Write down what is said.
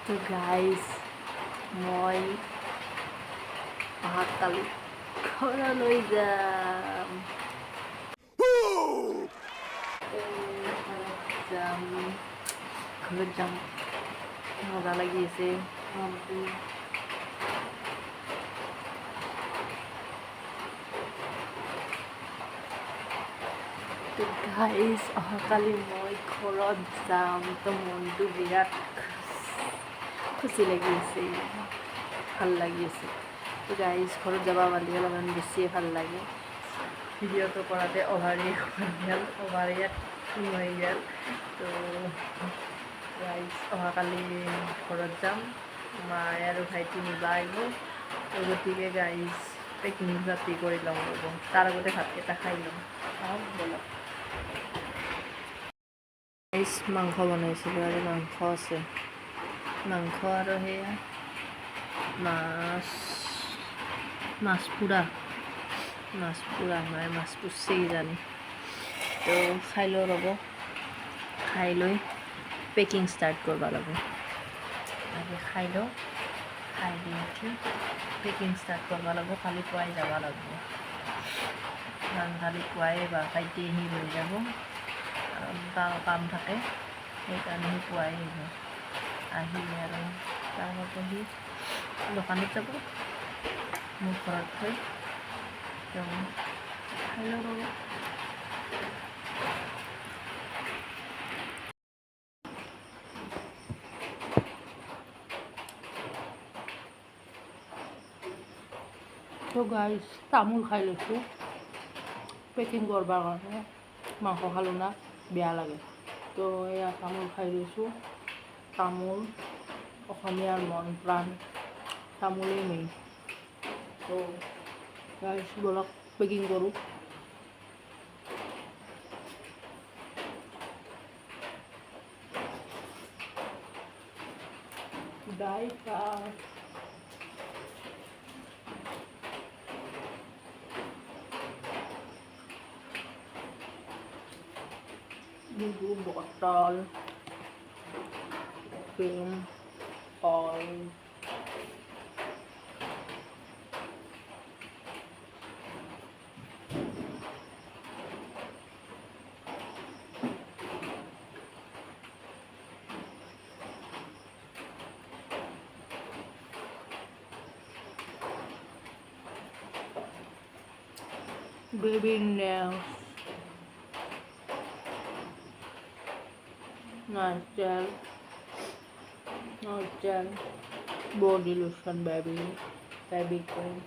তো গাইজ মই অহাকালি ঘৰলৈ যাম। ঘৰত যাম মজা লাগি আছে মনটো। তো গাইজ অহাকালি মই ঘৰত যাম, তো মনটো বিৰাট খুচি লাগি আছে, ভাল লাগি আছে। তো গাইজ ঘৰত যাব পালি অলপমান বেছিয়ে ভাল লাগে। ভিডিঅ'টো কৰাতে অভাৰিয়াত হৈ গ'ল। তো গাইজ অহাকালি ঘৰত যাম, মায়ে আৰু ভাইটি নিবা আহিব। তো গতিকে গাইজ পেকিং ৰাতি কৰি ল'ম ৰ'ব, তাৰ আগতে ভাতকেইটা খাই ল'ম। বলক গাইজ মাংস বনাইছিলোঁ আৰু মাংস আছে, মাংস আৰু সেয়া মাছ পুৰা মানে মাছ পুৰছে কিজানি। তো খাই লওঁ ৰ'ব, খাই লৈ পেকিং ষ্টাৰ্ট কৰিব লাগিব। আগে খাই লওঁ, খাই দি উঠি পেকিং ষ্টাৰ্ট কৰিব লাগিব। কালি পুৱাই যাব লাগিব, কাৰণ কালি পুৱাই বা ভাইটি আহি লৈ যাব, তাৰ কাম থাকে, সেইকাৰণে সি পুৱাই আহিব। আহি আৰু তাৰপৰা সি দোকানত যাব, মোক ঘৰত থৈ খাই লওঁ ৰ'ব। তো গাইজ তামোল খাই লৈছোঁ পেকিং কৰিবৰ কাৰণে, মাংস খালোঁ না বেয়া লাগে। তো এয়া তামোল খাই লৈছোঁ। তামোল অসমীয়াৰ মন প্ৰাণ, তামোলেই মেইন। তো গাইজ বলক পেকিং কৰোঁ। Dulu botol, film, oil, baby nails, nail gel, body lotion, baby cream.